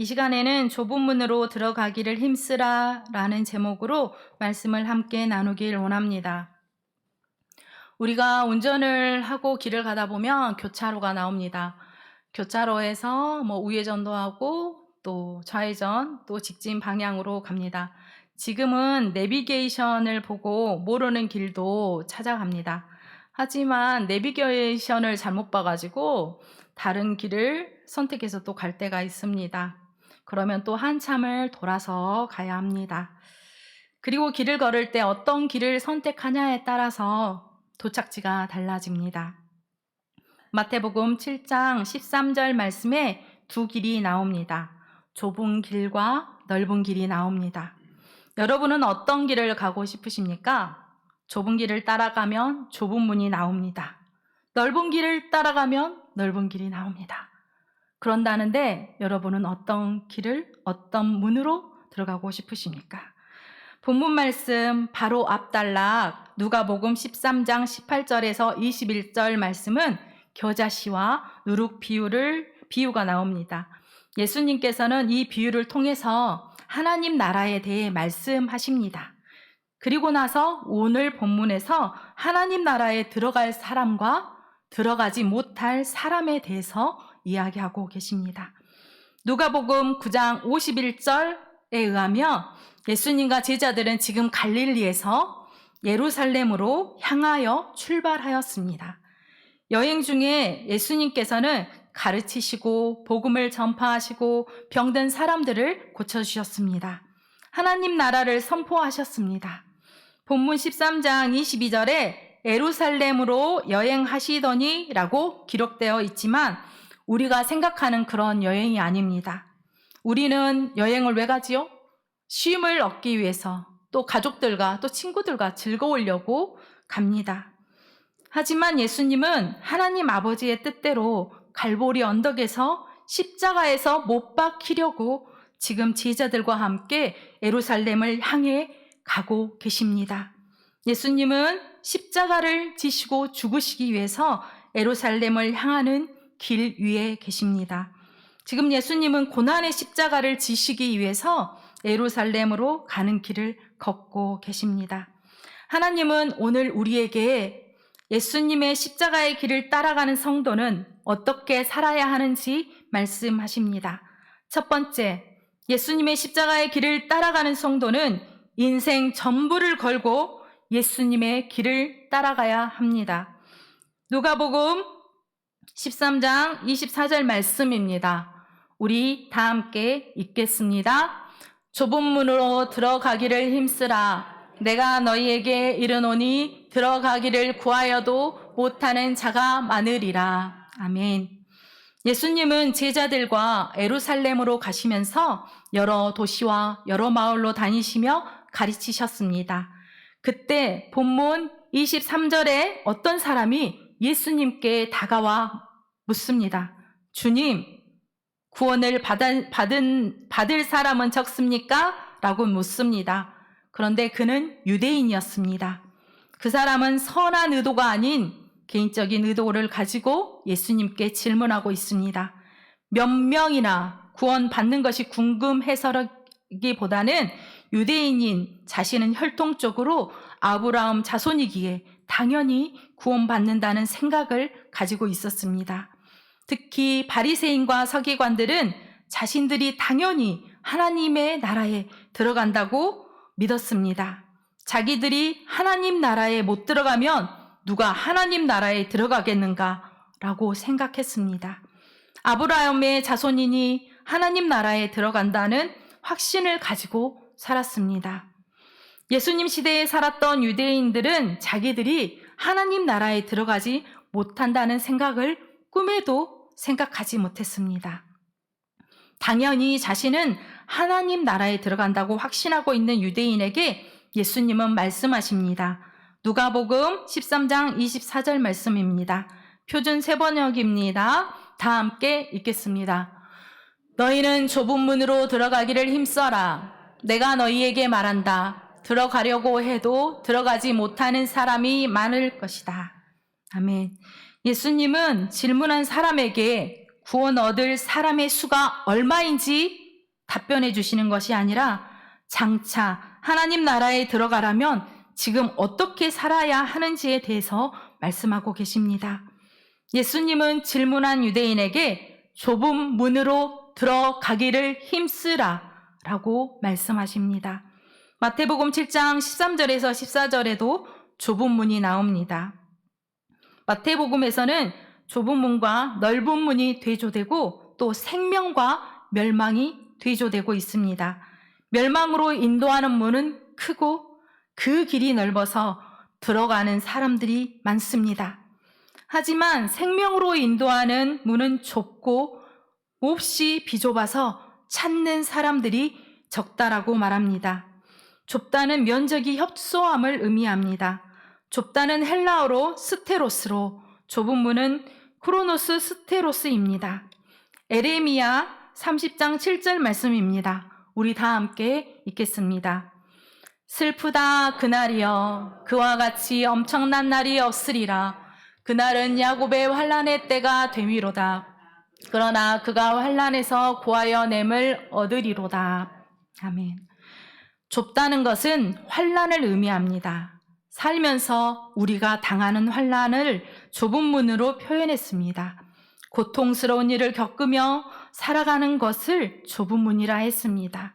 이 시간에는 좁은 문으로 들어가기를 힘쓰라 라는 제목으로 말씀을 함께 나누길 원합니다. 우리가 운전을 하고 길을 가다 보면 교차로가 나옵니다. 교차로에서 우회전도 하고 또 좌회전 또 직진 방향으로 갑니다. 지금은 내비게이션을 보고 모르는 길도 찾아갑니다. 하지만 내비게이션을 잘못 봐가지고 다른 길을 선택해서 또 갈 때가 있습니다. 그러면 또 한참을 돌아서 가야 합니다. 그리고 길을 걸을 때 어떤 길을 선택하냐에 따라서 도착지가 달라집니다. 마태복음 7장 13절 말씀에 두 길이 나옵니다. 좁은 길과 넓은 길이 나옵니다. 여러분은 어떤 길을 가고 싶으십니까? 좁은 길을 따라가면 좁은 문이 나옵니다. 넓은 길을 따라가면 넓은 길이 나옵니다. 그런다는데 여러분은 어떤 길을 어떤 문으로 들어가고 싶으십니까? 본문 말씀 바로 앞 단락 누가복음 13장 18절에서 21절 말씀은 겨자씨와 누룩 비유가 나옵니다. 예수님께서는 이 비유를 통해서 하나님 나라에 대해 말씀하십니다. 그리고 나서 오늘 본문에서 하나님 나라에 들어갈 사람과 들어가지 못할 사람에 대해서 이야기하고 계십니다. 누가복음 9장 51절에 의하면 예수님과 제자들은 지금 갈릴리에서 예루살렘으로 향하여 출발하였습니다. 여행 중에 예수님께서는 가르치시고 복음을 전파하시고 병든 사람들을 고쳐주셨습니다. 하나님 나라를 선포하셨습니다. 본문 13장 22절에 예루살렘으로 여행하시더니 라고 기록되어 있지만 우리가 생각하는 그런 여행이 아닙니다. 우리는 여행을 왜 가지요? 쉼을 얻기 위해서 또 가족들과 또 친구들과 즐거우려고 갑니다. 하지만 예수님은 하나님 아버지의 뜻대로 갈보리 언덕에서 십자가에서 못 박히려고 지금 제자들과 함께 예루살렘을 향해 가고 계십니다. 예수님은 십자가를 지시고 죽으시기 위해서 예루살렘을 향하는 길 위에 계십니다. 지금 예수님은 고난의 십자가를 지시기 위해서 예루살렘으로 가는 길을 걷고 계십니다. 하나님은 오늘 우리에게 예수님의 십자가의 길을 따라가는 성도는 어떻게 살아야 하는지 말씀하십니다. 첫 번째, 예수님의 십자가의 길을 따라가는 성도는 인생 전부를 걸고 예수님의 길을 따라가야 합니다. 누가복음 13장 24절 말씀입니다. 우리 다 함께 읽겠습니다. 좁은 문으로 들어가기를 힘쓰라. 내가 너희에게 이르노니 들어가기를 구하여도 못하는 자가 많으리라. 아멘. 예수님은 제자들과 예루살렘으로 가시면서 여러 도시와 여러 마을로 다니시며 가르치셨습니다. 그때 본문 23절에 어떤 사람이 예수님께 다가와 묻습니다. 주님, 구원을 받을 사람은 적습니까? 라고 묻습니다. 그런데 그는 유대인이었습니다. 그 사람은 선한 의도가 아닌 개인적인 의도를 가지고 예수님께 질문하고 있습니다. 몇 명이나 구원받는 것이 궁금해서라기보다는 유대인인 자신은 혈통적으로 아브라함 자손이기에 당연히 구원받는다는 생각을 가지고 있었습니다. 특히 바리새인과 서기관들은 자신들이 당연히 하나님의 나라에 들어간다고 믿었습니다. 자기들이 하나님 나라에 못 들어가면 누가 하나님 나라에 들어가겠는가라고 생각했습니다. 아브라함의 자손이니 하나님 나라에 들어간다는 확신을 가지고 살았습니다. 예수님 시대에 살았던 유대인들은 자기들이 하나님 나라에 들어가지 못한다는 생각을 꿈에도 생각하지 못했습니다. 당연히 자신은 하나님 나라에 들어간다고 확신하고 있는 유대인에게 예수님은 말씀하십니다. 누가복음 13장 24절 말씀입니다. 표준 세번역입니다. 다 함께 읽겠습니다. 너희는 좁은 문으로 들어가기를 힘써라. 내가 너희에게 말한다. 들어가려고 해도 들어가지 못하는 사람이 많을 것이다. 아멘. 예수님은 질문한 사람에게 구원 얻을 사람의 수가 얼마인지 답변해 주시는 것이 아니라 장차 하나님 나라에 들어가려면 지금 어떻게 살아야 하는지에 대해서 말씀하고 계십니다. 예수님은 질문한 유대인에게 좁은 문으로 들어가기를 힘쓰라 라고 말씀하십니다. 마태복음 7장 13절에서 14절에도 좁은 문이 나옵니다. 마태복음에서는 좁은 문과 넓은 문이 대조되고 또 생명과 멸망이 대조되고 있습니다. 멸망으로 인도하는 문은 크고 그 길이 넓어서 들어가는 사람들이 많습니다. 하지만 생명으로 인도하는 문은 좁고 몹시 비좁아서 찾는 사람들이 적다라고 말합니다. 좁다는 면적이 협소함을 의미합니다. 좁다는 헬라어로 스테로스로, 좁은 문은 크로노스 스테로스입니다. 에레미야 30장 7절 말씀입니다. 우리 다 함께 읽겠습니다. 슬프다 그날이여, 그와 같이 엄청난 날이 없으리라. 그날은 야곱의 환난의 때가 되미로다. 그러나 그가 환난에서 구하여 냄을 얻으리로다. 아멘. 좁다는 것은 환난을 의미합니다. 살면서 우리가 당하는 환난을 좁은 문으로 표현했습니다. 고통스러운 일을 겪으며 살아가는 것을 좁은 문이라 했습니다.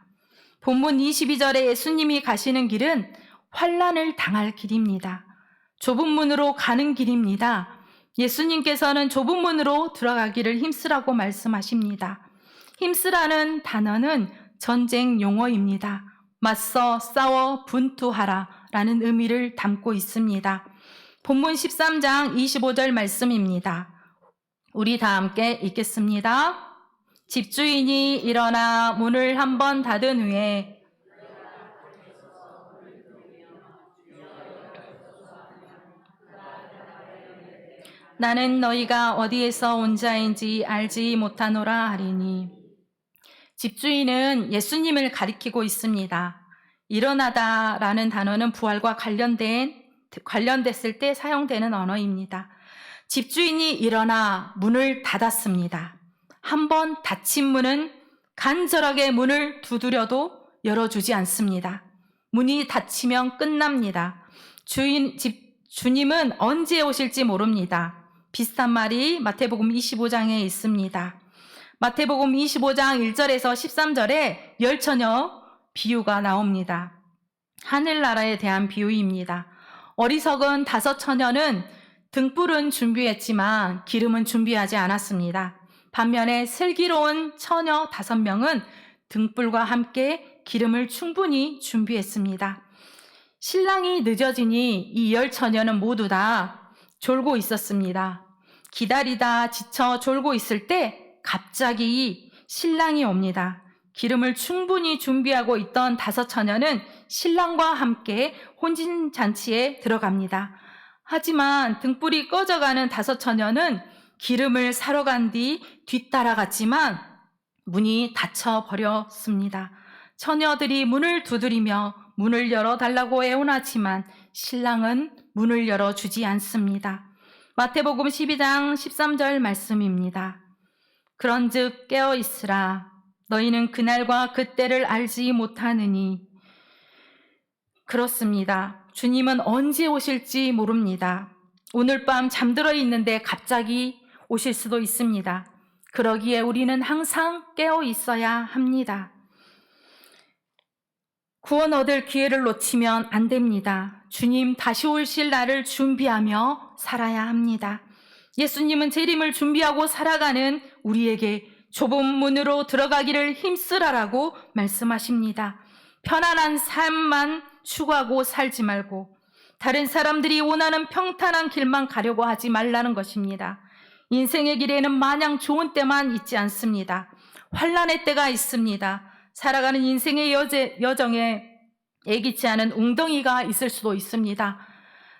본문 22절에 예수님이 가시는 길은 환난을 당할 길입니다. 좁은 문으로 가는 길입니다. 예수님께서는 좁은 문으로 들어가기를 힘쓰라고 말씀하십니다. 힘쓰라는 단어는 전쟁 용어입니다. 맞서 싸워 분투하라 라는 의미를 담고 있습니다. 본문 13장 25절 말씀입니다. 우리 다 함께 읽겠습니다. 집주인이 일어나 문을 한번 닫은 후에 나는 너희가 어디에서 온 자인지 알지 못하노라 하리니. 집주인은 예수님을 가리키고 있습니다. 일어나다라는 단어는 부활과 관련됐을 때 사용되는 언어입니다. 집주인이 일어나 문을 닫았습니다. 한번 닫힌 문은 간절하게 문을 두드려도 열어주지 않습니다. 문이 닫히면 끝납니다. 주님은 언제 오실지 모릅니다. 비슷한 말이 마태복음 25장에 있습니다. 마태복음 25장 1절에서 13절에 열처녀 비유가 나옵니다. 하늘나라에 대한 비유입니다. 어리석은 5 처녀는 등불은 준비했지만 기름은 준비하지 않았습니다. 반면에 슬기로운 처녀 5명은 등불과 함께 기름을 충분히 준비했습니다. 신랑이 늦어지니 이 10 처녀는 모두 다 졸고 있었습니다. 기다리다 지쳐 졸고 있을 때 갑자기 신랑이 옵니다. 기름을 충분히 준비하고 있던 5 처녀는 신랑과 함께 혼진잔치에 들어갑니다. 하지만 등불이 꺼져가는 5 처녀는 기름을 사러 간 뒤 뒤따라갔지만 문이 닫혀버렸습니다. 처녀들이 문을 두드리며 문을 열어달라고 애원하지만 신랑은 문을 열어주지 않습니다. 마태복음 12장 13절 말씀입니다. 그런즉 깨어있으라. 너희는 그날과 그때를 알지 못하느니. 그렇습니다. 주님은 언제 오실지 모릅니다. 오늘 밤 잠들어 있는데 갑자기 오실 수도 있습니다. 그러기에 우리는 항상 깨어 있어야 합니다. 구원 얻을 기회를 놓치면 안 됩니다. 주님 다시 오실 날을 준비하며 살아야 합니다. 예수님은 재림을 준비하고 살아가는 우리에게 좁은 문으로 들어가기를 힘쓰라라고 말씀하십니다. 편안한 삶만 추구하고 살지 말고 다른 사람들이 원하는 평탄한 길만 가려고 하지 말라는 것입니다. 인생의 길에는 마냥 좋은 때만 있지 않습니다. 환난의 때가 있습니다. 살아가는 인생의 여정에 예기치 않은 웅덩이가 있을 수도 있습니다.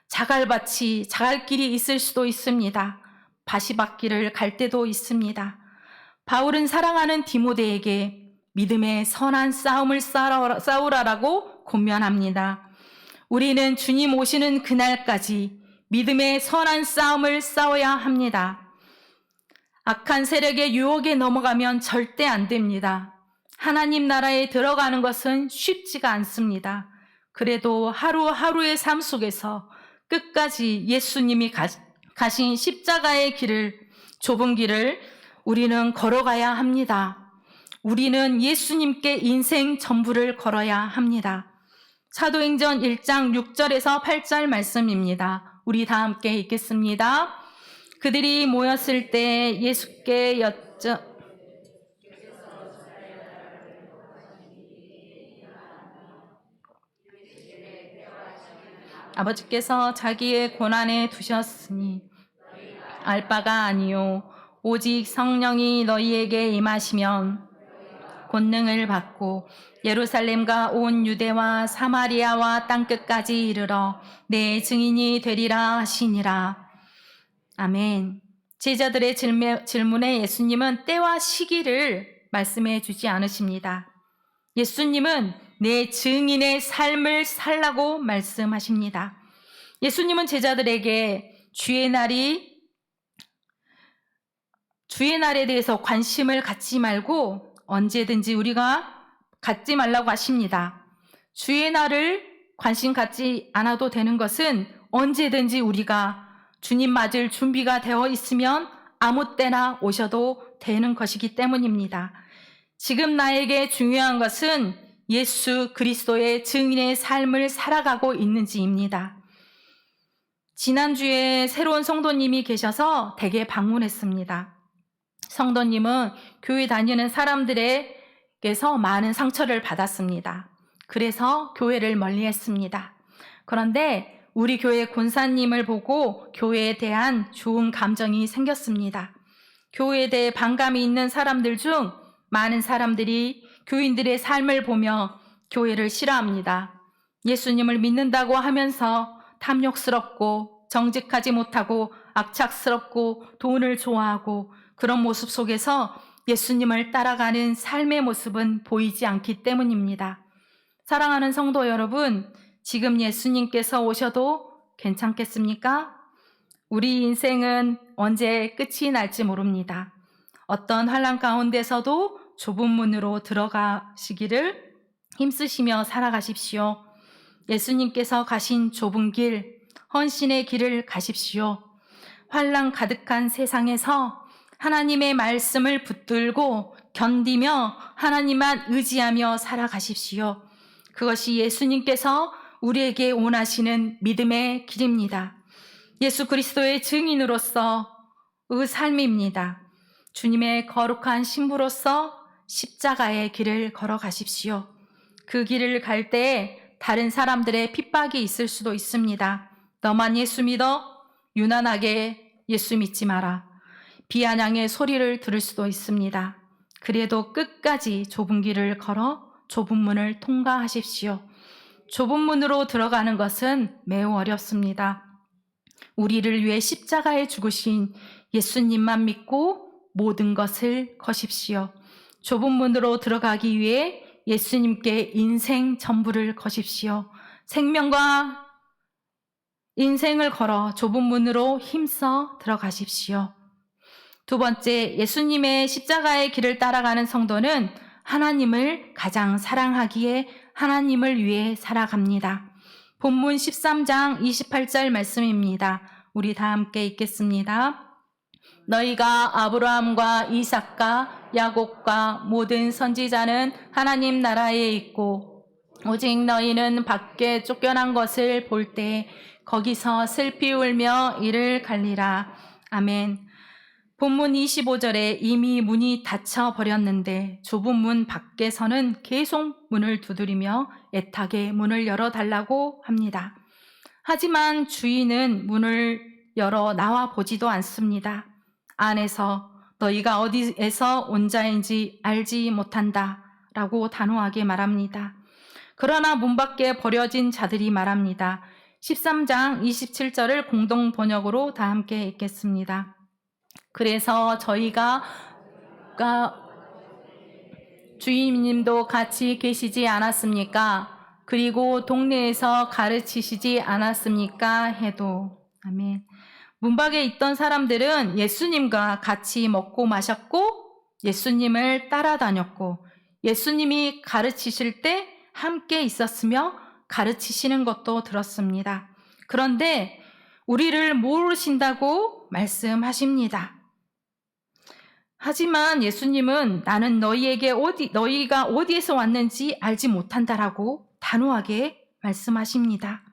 자갈길이 있을 수도 있습니다. 바시밭길을 갈 때도 있습니다. 바울은 사랑하는 디모데에게 믿음의 선한 싸움을 싸우라라고 권면합니다. 우리는 주님 오시는 그날까지 믿음의 선한 싸움을 싸워야 합니다. 악한 세력의 유혹에 넘어가면 절대 안 됩니다. 하나님 나라에 들어가는 것은 쉽지가 않습니다. 그래도 하루하루의 삶 속에서 끝까지 예수님이 가신 십자가의 길을, 좁은 길을 우리는 걸어가야 합니다. 우리는 예수님께 인생 전부를 걸어야 합니다. 사도행전 1장 6절에서 8절 말씀입니다. 우리 다 함께 읽겠습니다. 그들이 모였을 때 예수께 아버지께서 자기의 고난에 두셨으니 알 바가 아니요 오직 성령이 너희에게 임하시면 권능을 받고 예루살렘과 온 유대와 사마리아와 땅끝까지 이르러 내 증인이 되리라 하시니라. 아멘. 제자들의 질문에 예수님은 때와 시기를 말씀해 주지 않으십니다. 예수님은 내 증인의 삶을 살라고 말씀하십니다. 예수님은 제자들에게 주의 날에 대해서 관심을 갖지 말고 언제든지 우리가 갖지 말라고 하십니다. 주의 날을 관심 갖지 않아도 되는 것은 언제든지 우리가 주님 맞을 준비가 되어 있으면 아무 때나 오셔도 되는 것이기 때문입니다. 지금 나에게 중요한 것은 예수 그리스도의 증인의 삶을 살아가고 있는지입니다. 지난주에 새로운 성도님이 계셔서 댁에 방문했습니다. 성도님은 교회 다니는 사람들에게서 많은 상처를 받았습니다. 그래서 교회를 멀리했습니다. 그런데 우리 교회 권사님을 보고 교회에 대한 좋은 감정이 생겼습니다. 교회에 대해 반감이 있는 사람들 중 많은 사람들이 교인들의 삶을 보며 교회를 싫어합니다. 예수님을 믿는다고 하면서 탐욕스럽고 정직하지 못하고 악착스럽고 돈을 좋아하고 그런 모습 속에서 예수님을 따라가는 삶의 모습은 보이지 않기 때문입니다. 사랑하는 성도 여러분, 지금 예수님께서 오셔도 괜찮겠습니까? 우리 인생은 언제 끝이 날지 모릅니다. 어떤 환난 가운데서도 좁은 문으로 들어가시기를 힘쓰시며 살아가십시오. 예수님께서 가신 좁은 길, 헌신의 길을 가십시오. 환난 가득한 세상에서 하나님의 말씀을 붙들고 견디며 하나님만 의지하며 살아가십시오. 그것이 예수님께서 우리에게 원하시는 믿음의 길입니다. 예수 그리스도의 증인으로서의 삶입니다. 주님의 거룩한 신부로서 십자가의 길을 걸어가십시오. 그 길을 갈 때 다른 사람들의 핍박이 있을 수도 있습니다. 너만 예수 믿어? 유난하게 예수 믿지 마라. 비아냥의 소리를 들을 수도 있습니다. 그래도 끝까지 좁은 길을 걸어 좁은 문을 통과하십시오. 좁은 문으로 들어가는 것은 매우 어렵습니다. 우리를 위해 십자가에 죽으신 예수님만 믿고 모든 것을 거십시오. 좁은 문으로 들어가기 위해 예수님께 인생 전부를 거십시오. 생명과 인생을 걸어 좁은 문으로 힘써 들어가십시오. 두 번째, 예수님의 십자가의 길을 따라가는 성도는 하나님을 가장 사랑하기에 하나님을 위해 살아갑니다. 본문 13장 28절 말씀입니다. 우리 다 함께 읽겠습니다. 너희가 아브라함과 이삭과 야곱과 모든 선지자는 하나님 나라에 있고 오직 너희는 밖에 쫓겨난 것을 볼 때 거기서 슬피 울며 이를 갈리라. 아멘. 본문 25절에 이미 문이 닫혀 버렸는데 좁은 문 밖에서는 계속 문을 두드리며 애타게 문을 열어달라고 합니다. 하지만 주인은 문을 열어 나와 보지도 않습니다. 안에서 너희가 어디에서 온 자인지 알지 못한다 라고 단호하게 말합니다. 그러나 문 밖에 버려진 자들이 말합니다. 13장 27절을 공동 번역으로 다 함께 읽겠습니다. 그래서 저희가 주인님도 같이 계시지 않았습니까? 그리고 동네에서 가르치시지 않았습니까? 해도 아멘. 문 밖에 있던 사람들은 예수님과 같이 먹고 마셨고 예수님을 따라다녔고 예수님이 가르치실 때 함께 있었으며 가르치시는 것도 들었습니다. 그런데 우리를 모르신다고 말씀하십니다. 하지만 예수님은 나는 너희가 어디에서 왔는지 알지 못한다라고 단호하게 말씀하십니다.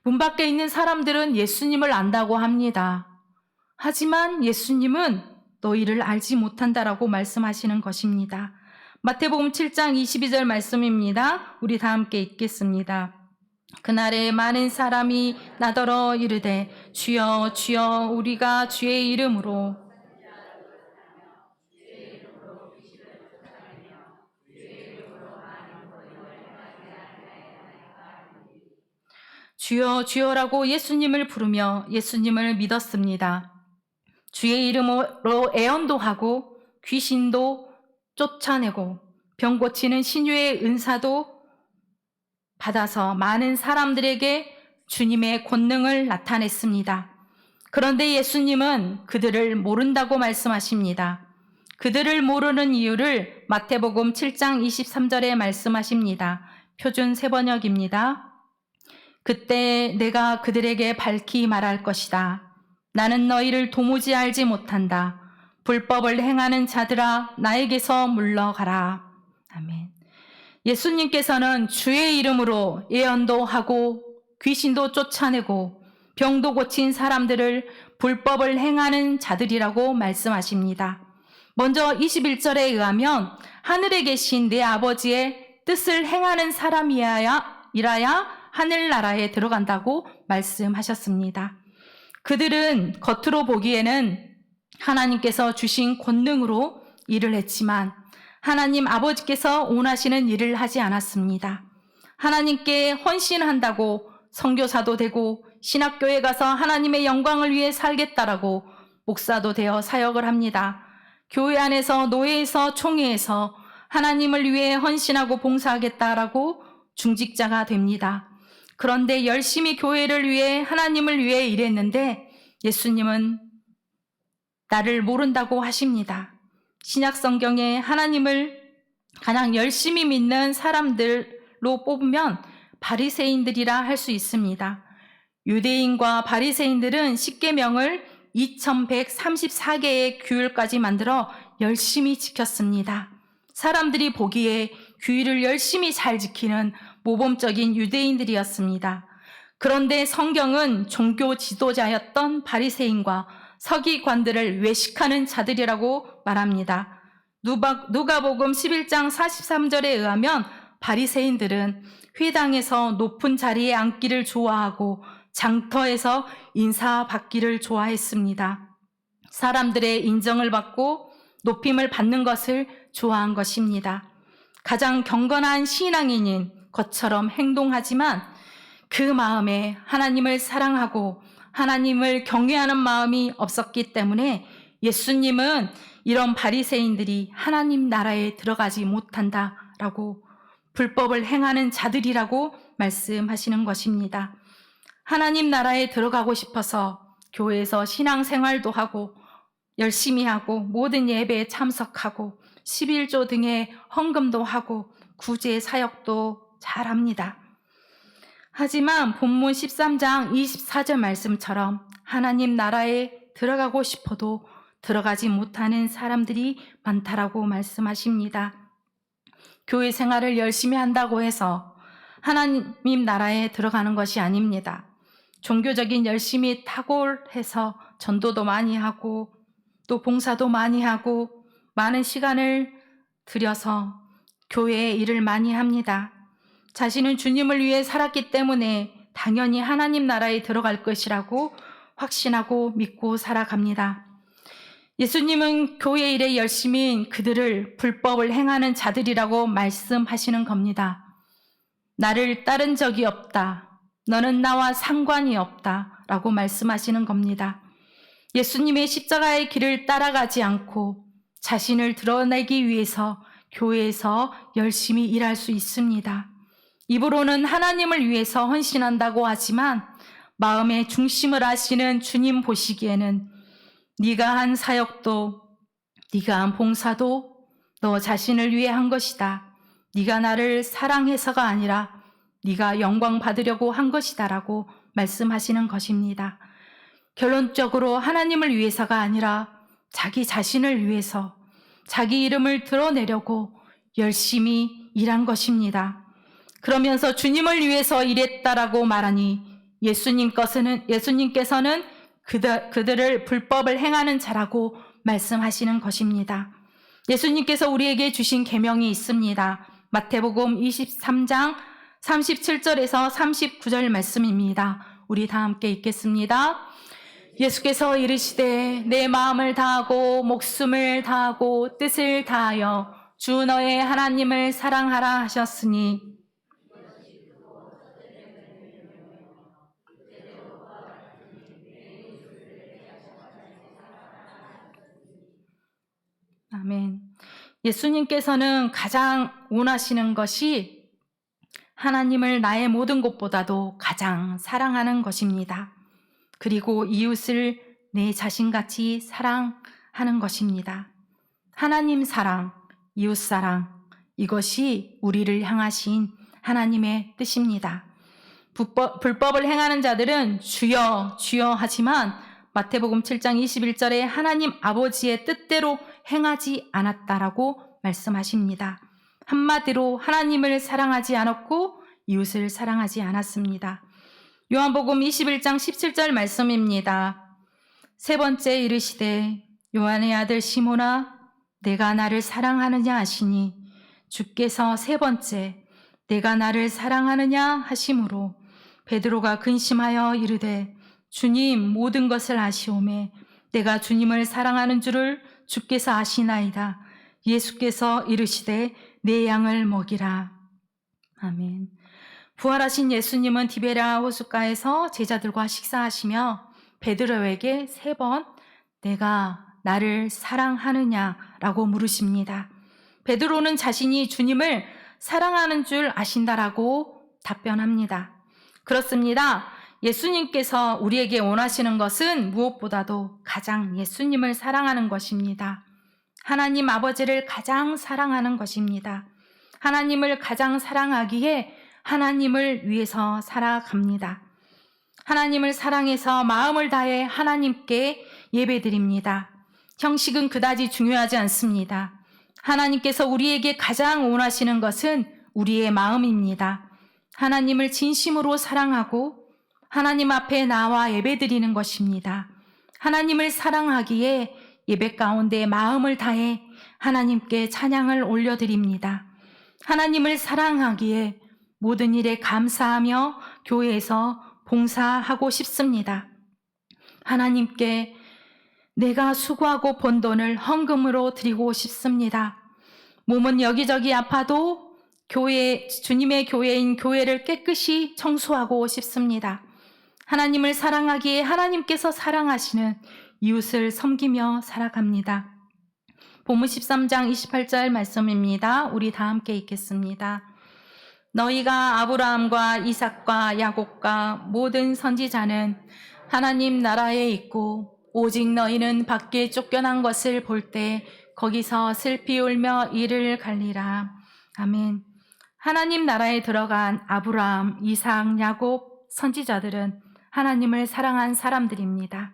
문 밖에 있는 사람들은 예수님을 안다고 합니다. 하지만 예수님은 너희를 알지 못한다라고 말씀하시는 것입니다. 마태복음 7장 22절 말씀입니다. 우리 다 함께 읽겠습니다. 그날에 많은 사람이 나더러 이르되 주여 주여 우리가 주의 이름으로 주여 주여라고 예수님을 부르며 예수님을 믿었습니다. 주의 이름으로 애언도 하고 귀신도 쫓아내고 병 고치는 신유의 은사도 받아서 많은 사람들에게 주님의 권능을 나타냈습니다. 그런데 예수님은 그들을 모른다고 말씀하십니다. 그들을 모르는 이유를 마태복음 7장 23절에 말씀하십니다. 표준 세번역입니다. 그때 내가 그들에게 밝히 말할 것이다. 나는 너희를 도무지 알지 못한다. 불법을 행하는 자들아 나에게서 물러가라. 아멘. 예수님께서는 주의 이름으로 예언도 하고 귀신도 쫓아내고 병도 고친 사람들을 불법을 행하는 자들이라고 말씀하십니다. 먼저 21절에 의하면 하늘에 계신 내 아버지의 뜻을 행하는 사람이라야 하늘나라에 들어간다고 말씀하셨습니다. 그들은 겉으로 보기에는 하나님께서 주신 권능으로 일을 했지만 하나님 아버지께서 원하시는 일을 하지 않았습니다. 하나님께 헌신한다고 선교사도 되고 신학교에 가서 하나님의 영광을 위해 살겠다라고 목사도 되어 사역을 합니다. 교회 안에서 노예에서 총회에서 하나님을 위해 헌신하고 봉사하겠다라고 중직자가 됩니다. 그런데 열심히 교회를 위해 하나님을 위해 일했는데 예수님은 나를 모른다고 하십니다. 신약 성경에 하나님을 가장 열심히 믿는 사람들로 뽑으면 바리새인들이라 할 수 있습니다. 유대인과 바리새인들은 십계명을 2134개의 규율까지 만들어 열심히 지켰습니다. 사람들이 보기에 규율을 열심히 잘 지키는 모범적인 유대인들이었습니다. 그런데 성경은 종교 지도자였던 바리새인과 서기관들을 외식하는 자들이라고 말합니다. 누가복음 11장 43절에 의하면 바리새인들은 회당에서 높은 자리에 앉기를 좋아하고 장터에서 인사받기를 좋아했습니다. 사람들의 인정을 받고 높임을 받는 것을 좋아한 것입니다. 가장 경건한 신앙인인 것처럼 행동하지만 그 마음에 하나님을 사랑하고 하나님을 경외하는 마음이 없었기 때문에 예수님은 이런 바리새인들이 하나님 나라에 들어가지 못한다라고 불법을 행하는 자들이라고 말씀하시는 것입니다. 하나님 나라에 들어가고 싶어서 교회에서 신앙생활도 하고 열심히 하고 모든 예배에 참석하고 11조 등의 헌금도 하고 구제 사역도 잘합니다. 하지만 본문 13장 24절 말씀처럼 하나님 나라에 들어가고 싶어도 들어가지 못하는 사람들이 많다라고 말씀하십니다. 교회 생활을 열심히 한다고 해서 하나님 나라에 들어가는 것이 아닙니다. 종교적인 열심이 탁월해서 전도도 많이 하고 또 봉사도 많이 하고 많은 시간을 들여서 교회에 일을 많이 합니다. 자신은 주님을 위해 살았기 때문에 당연히 하나님 나라에 들어갈 것이라고 확신하고 믿고 살아갑니다. 예수님은 교회 일에 열심인 그들을 불법을 행하는 자들이라고 말씀하시는 겁니다. 나를 따른 적이 없다. 너는 나와 상관이 없다. 라고 말씀하시는 겁니다. 예수님의 십자가의 길을 따라가지 않고 자신을 드러내기 위해서 교회에서 열심히 일할 수 있습니다. 입으로는 하나님을 위해서 헌신한다고 하지만 마음의 중심을 아시는 주님 보시기에는 네가 한 사역도 네가 한 봉사도 너 자신을 위해 한 것이다. 네가 나를 사랑해서가 아니라 네가 영광 받으려고 한 것이다 라고 말씀하시는 것입니다. 결론적으로 하나님을 위해서가 아니라 자기 자신을 위해서 자기 이름을 드러내려고 열심히 일한 것입니다. 그러면서 주님을 위해서 일했다라고 말하니 예수님께서는 그들을 불법을 행하는 자라고 말씀하시는 것입니다. 예수님께서 우리에게 주신 계명이 있습니다. 마태복음 23장 37절에서 39절 말씀입니다. 우리 다 함께 읽겠습니다. 예수께서 이르시되 내 마음을 다하고 목숨을 다하고 뜻을 다하여 주 너의 하나님을 사랑하라 하셨으니 아멘. 예수님께서는 가장 원하시는 것이 하나님을 나의 모든 것보다도 가장 사랑하는 것입니다. 그리고 이웃을 내 자신같이 사랑하는 것입니다. 하나님 사랑, 이웃 사랑, 이것이 우리를 향하신 하나님의 뜻입니다. 불법을 행하는 자들은 주여 주여 하지만 마태복음 7장 21절에 하나님 아버지의 뜻대로 행하지 않았다라고 말씀하십니다. 한마디로 하나님을 사랑하지 않았고 이웃을 사랑하지 않았습니다. 요한복음 21장 17절 말씀입니다. 세 번째 이르시되 요한의 아들 시몬아 내가 나를 사랑하느냐 하시니 주께서 세 번째 내가 나를 사랑하느냐 하심으로 베드로가 근심하여 이르되 주님 모든 것을 아시오매 내가 주님을 사랑하는 줄을 주께서 아시나이다. 예수께서 이르시되 내 양을 먹이라. 아멘. 부활하신 예수님은 디베랴 호숫가에서 제자들과 식사하시며 베드로에게 세 번 내가 나를 사랑하느냐라고 물으십니다. 베드로는 자신이 주님을 사랑하는 줄 아신다라고 답변합니다. 그렇습니다. 예수님께서 우리에게 원하시는 것은 무엇보다도 가장 예수님을 사랑하는 것입니다. 하나님 아버지를 가장 사랑하는 것입니다. 하나님을 가장 사랑하기에 하나님을 위해서 살아갑니다. 하나님을 사랑해서 마음을 다해 하나님께 예배드립니다. 형식은 그다지 중요하지 않습니다. 하나님께서 우리에게 가장 원하시는 것은 우리의 마음입니다. 하나님을 진심으로 사랑하고 하나님 앞에 나와 예배드리는 것입니다. 하나님을 사랑하기에 예배 가운데 마음을 다해 하나님께 찬양을 올려드립니다. 하나님을 사랑하기에 모든 일에 감사하며 교회에서 봉사하고 싶습니다. 하나님께 내가 수고하고 번 돈을 헌금으로 드리고 싶습니다. 몸은 여기저기 아파도 주님의 교회인 교회를 깨끗이 청소하고 싶습니다. 하나님을 사랑하기에 하나님께서 사랑하시는 이웃을 섬기며 살아갑니다. 본문 13장 28절 말씀입니다. 우리 다 함께 읽겠습니다. 너희가 아브라함과 이삭과 야곱과 모든 선지자는 하나님 나라에 있고 오직 너희는 밖에 쫓겨난 것을 볼 때 거기서 슬피 울며 이를 갈리라. 아멘. 하나님 나라에 들어간 아브라함, 이삭, 야곱 선지자들은 하나님을 사랑한 사람들입니다.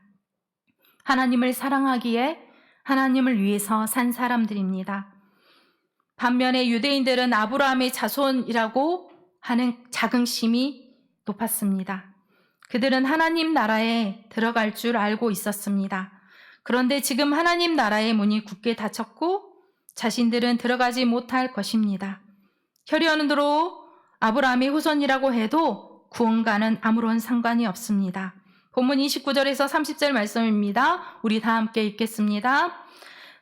하나님을 사랑하기에 하나님을 위해서 산 사람들입니다. 반면에 유대인들은 아브라함의 자손이라고 하는 자긍심이 높았습니다. 그들은 하나님 나라에 들어갈 줄 알고 있었습니다. 그런데 지금 하나님 나라의 문이 굳게 닫혔고 자신들은 들어가지 못할 것입니다. 혈연으로 아브라함의 후손이라고 해도 구원과는 아무런 상관이 없습니다. 본문 29절에서 30절 말씀입니다. 우리 다 함께 읽겠습니다.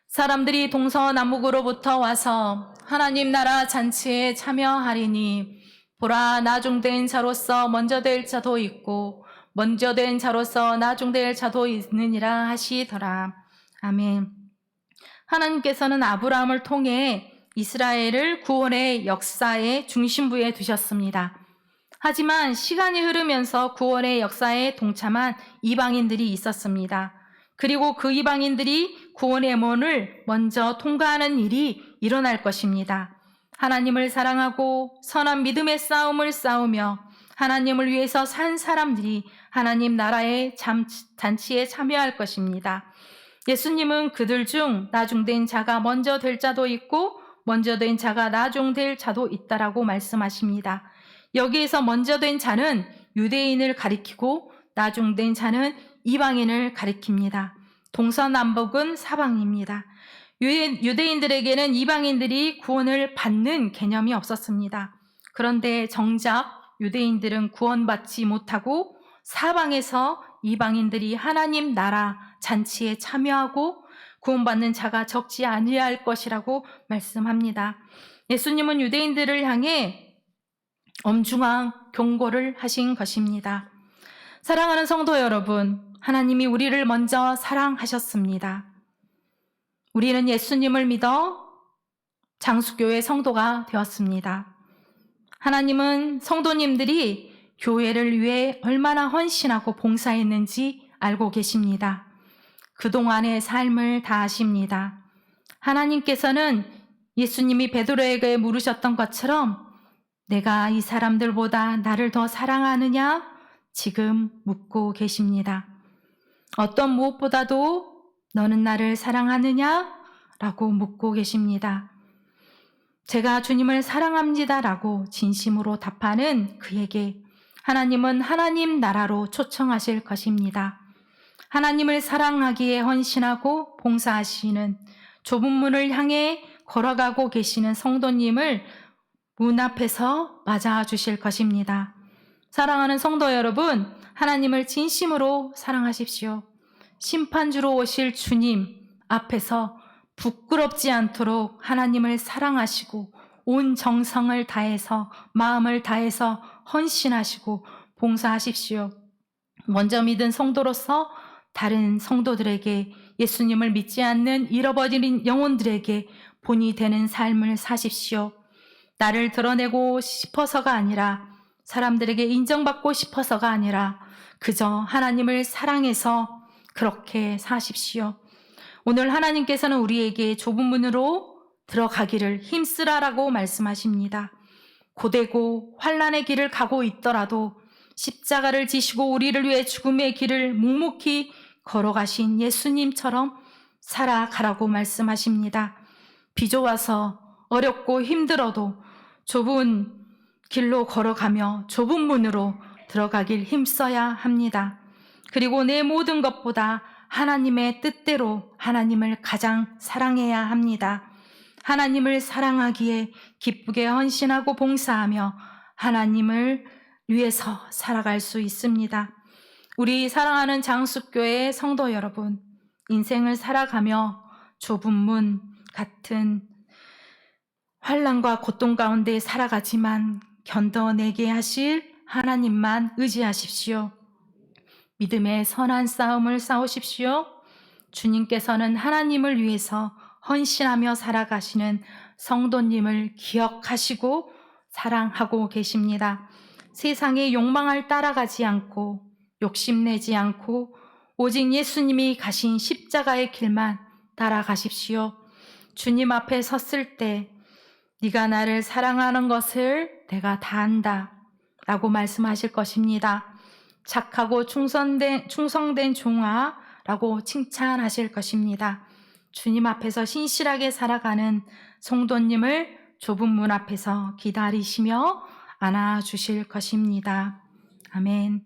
사람들이 동서남북으로부터 와서 하나님 나라 잔치에 참여하리니 보라 나중된 자로서 먼저 될 자도 있고 먼저 된 자로서 나중될 자도 있느니라 하시더라. 아멘. 하나님께서는 아브라함을 통해 이스라엘을 구원의 역사의 중심부에 두셨습니다. 하지만 시간이 흐르면서 구원의 역사에 동참한 이방인들이 있었습니다. 그리고 그 이방인들이 구원의 문을 먼저 통과하는 일이 일어날 것입니다. 하나님을 사랑하고 선한 믿음의 싸움을 싸우며 하나님을 위해서 산 사람들이 하나님 나라의 잔치에 참여할 것입니다. 예수님은 그들 중 나중된 자가 먼저 될 자도 있고 먼저 된 자가 나중될 자도 있다라고 말씀하십니다. 여기에서 먼저 된 자는 유대인을 가리키고 나중된 자는 이방인을 가리킵니다. 동서남북은 사방입니다. 유대인들에게는 이방인들이 구원을 받는 개념이 없었습니다. 그런데 정작 유대인들은 구원받지 못하고 사방에서 이방인들이 하나님 나라 잔치에 참여하고 구원받는 자가 적지 아니할 것이라고 말씀합니다. 예수님은 유대인들을 향해 엄중한 경고를 하신 것입니다. 사랑하는 성도 여러분, 하나님이 우리를 먼저 사랑하셨습니다. 우리는 예수님을 믿어 장수교회 성도가 되었습니다. 하나님은 성도님들이 교회를 위해 얼마나 헌신하고 봉사했는지 알고 계십니다. 그동안의 삶을 다 아십니다. 하나님께서는 예수님이 베드로에게 물으셨던 것처럼 내가 이 사람들보다 나를 더 사랑하느냐? 지금 묻고 계십니다. 어떤 무엇보다도 너는 나를 사랑하느냐? 라고 묻고 계십니다. 제가 주님을 사랑합니다 라고 진심으로 답하는 그에게 하나님은 하나님 나라로 초청하실 것입니다. 하나님을 사랑하기에 헌신하고 봉사하시는 좁은 문을 향해 걸어가고 계시는 성도님을 문 앞에서 맞아 주실 것입니다. 사랑하는 성도 여러분, 하나님을 진심으로 사랑하십시오. 심판주로 오실 주님 앞에서 부끄럽지 않도록 하나님을 사랑하시고 온 정성을 다해서 마음을 다해서 헌신하시고 봉사하십시오. 먼저 믿은 성도로서 다른 성도들에게 예수님을 믿지 않는 잃어버린 영혼들에게 본이 되는 삶을 사십시오. 나를 드러내고 싶어서가 아니라 사람들에게 인정받고 싶어서가 아니라 그저 하나님을 사랑해서 그렇게 사십시오. 오늘 하나님께서는 우리에게 좁은 문으로 들어가기를 힘쓰라라고 말씀하십니다. 고되고 환난의 길을 가고 있더라도 십자가를 지시고 우리를 위해 죽음의 길을 묵묵히 걸어가신 예수님처럼 살아가라고 말씀하십니다. 비좁아서 어렵고 힘들어도 좁은 길로 걸어가며 좁은 문으로 들어가길 힘써야 합니다. 그리고 내 모든 것보다 하나님의 뜻대로 하나님을 가장 사랑해야 합니다. 하나님을 사랑하기에 기쁘게 헌신하고 봉사하며 하나님을 위해서 살아갈 수 있습니다. 우리 사랑하는 장수교회 성도 여러분, 인생을 살아가며 좁은 문 같은 환난과 고통 가운데 살아가지만 견뎌내게 하실 하나님만 의지하십시오. 믿음의 선한 싸움을 싸우십시오. 주님께서는 하나님을 위해서 헌신하며 살아가시는 성도님을 기억하시고 사랑하고 계십니다. 세상의 욕망을 따라가지 않고 욕심내지 않고 오직 예수님이 가신 십자가의 길만 따라가십시오. 주님 앞에 섰을 때 네가 나를 사랑하는 것을 내가 다 안다 라고 말씀하실 것입니다. 착하고 충성된 종아 라고 칭찬하실 것입니다. 주님 앞에서 신실하게 살아가는 성도님을 좁은 문 앞에서 기다리시며 안아주실 것입니다. 아멘.